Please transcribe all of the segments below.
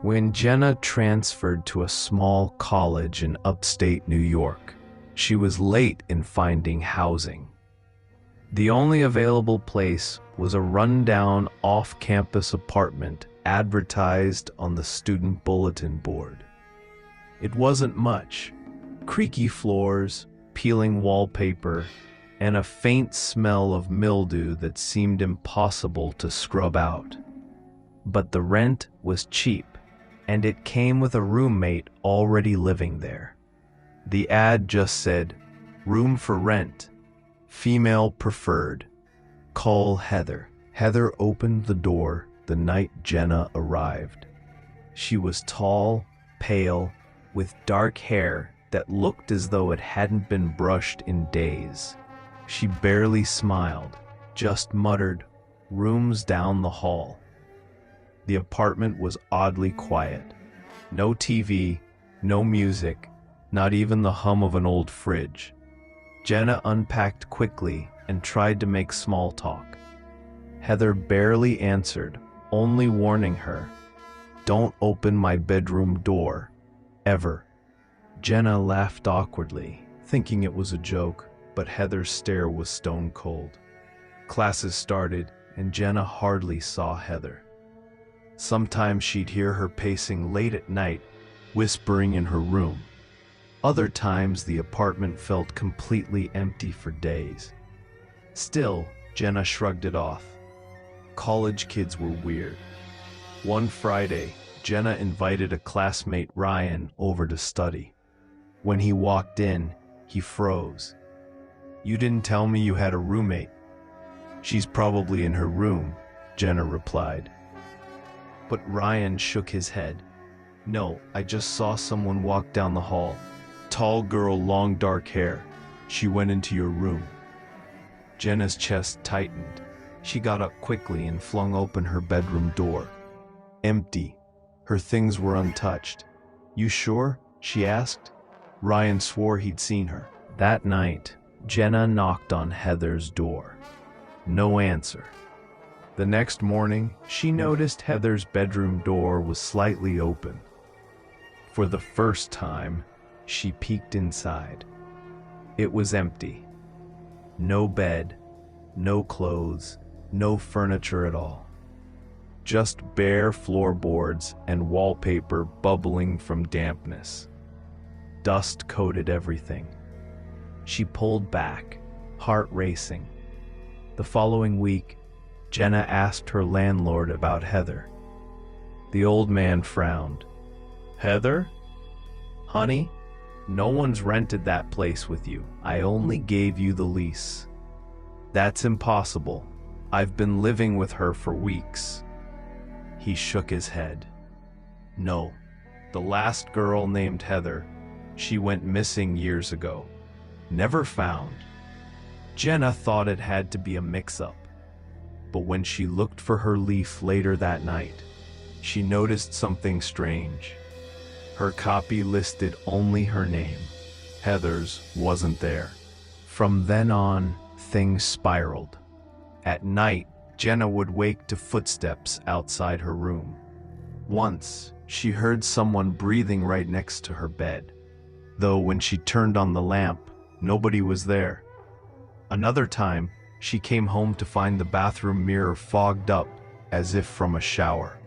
When Jenna transferred to a small college in upstate New York, she was late in finding housing. The only available place was a rundown off-campus apartment advertised on the student bulletin board. It wasn't much: creaky floors, peeling wallpaper, and a faint smell of mildew that seemed impossible to scrub out. But the rent was cheap, and it came with a roommate already living there. The ad just said, "Room for rent. Female preferred. Call Heather." Heather opened the door the night Jenna arrived. She was tall, pale, with dark hair that looked as though it hadn't been brushed in days. She barely smiled, just muttered, "Rooms down the hall." The apartment was oddly quiet. No TV, no music, not even the hum of an old fridge. Jenna unpacked quickly and tried to make small talk. Heather barely answered, only warning her, "Don't open my bedroom door, ever." Jenna laughed awkwardly, thinking it was a joke, but Heather's stare was stone cold. Classes started, and Jenna hardly saw Heather. Sometimes she'd hear her pacing late at night, whispering in her room. Other times the apartment felt completely empty for days. Still, Jenna shrugged it off. College kids were weird. One Friday, Jenna invited a classmate, Ryan, over to study. When he walked in, he froze. "You didn't tell me you had a roommate." "She's probably in her room," Jenna replied. But Ryan shook his head. "No, I just saw someone walk down the hall. Tall girl, long dark hair. She went into your room." Jenna's chest tightened. She got up quickly and flung open her bedroom door. Empty. Her things were untouched. "You sure?" she asked. Ryan swore he'd seen her. That night, Jenna knocked on Heather's door. No answer. The next morning, she noticed Heather's bedroom door was slightly open. For the first time, she peeked inside. It was empty. No bed, no clothes, no furniture at all. Just bare floorboards and wallpaper bubbling from dampness. Dust coated everything. She pulled back, heart racing. The following week, Jenna asked her landlord about Heather. The old man frowned. "Heather? Honey, no one's rented that place with you. I only gave you the lease." "That's impossible. I've been living with her for weeks." He shook his head. "No, the last girl named Heather, she went missing years ago. Never found." Jenna thought it had to be a mix-up. But when she looked for her leaf later that night, she noticed something strange. Her copy listed only her name. Heather's wasn't there. From then on, things spiraled. At night, Jenna would wake to footsteps outside her room. Once, she heard someone breathing right next to her bed, though when she turned on the lamp, nobody was there. Another time, she came home to find the bathroom mirror fogged up as if from a shower.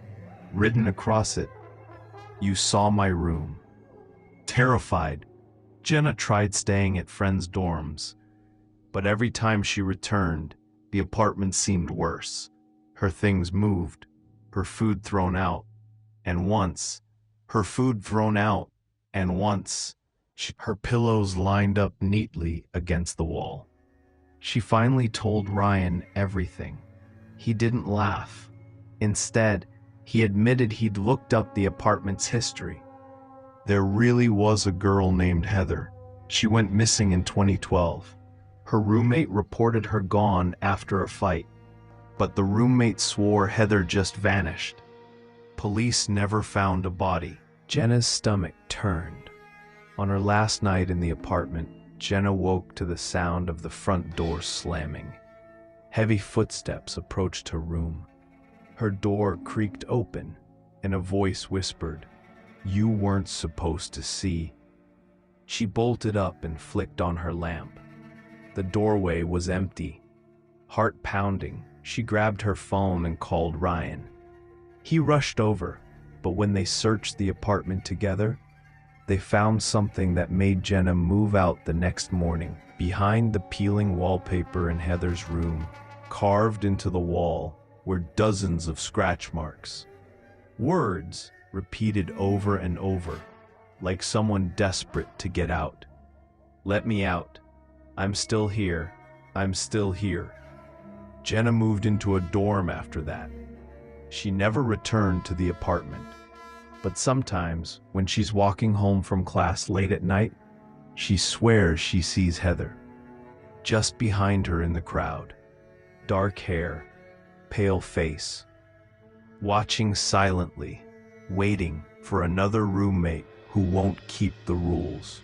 Written across it, "You saw my room." Terrified, Jenna tried staying at friends' dorms, but every time she returned, the apartment seemed worse. Her things moved, her food thrown out, and once, her pillows lined up neatly against the wall. She finally told Ryan everything. He didn't laugh. Instead, he admitted he'd looked up the apartment's history. There really was a girl named Heather. She went missing in 2012. Her roommate reported her gone after a fight, but the roommate swore Heather just vanished. Police never found a body. Jenna's stomach turned. On her last night in the apartment, Jenna woke to the sound of the front door slamming. Heavy footsteps approached her room. Her door creaked open, and a voice whispered, "You weren't supposed to see." She bolted up and flicked on her lamp. The doorway was empty. Heart pounding, she grabbed her phone and called Ryan. He rushed over, but when they searched the apartment together, they found something that made Jenna move out the next morning. Behind the peeling wallpaper in Heather's room, carved into the wall, were dozens of scratch marks. Words repeated over and over, like someone desperate to get out. "Let me out. I'm still here. I'm still here." Jenna moved into a dorm after that. She never returned to the apartment. But sometimes, when she's walking home from class late at night, she swears she sees Heather. Just behind her in the crowd. Dark hair, pale face. Watching silently, waiting for another roommate who won't keep the rules.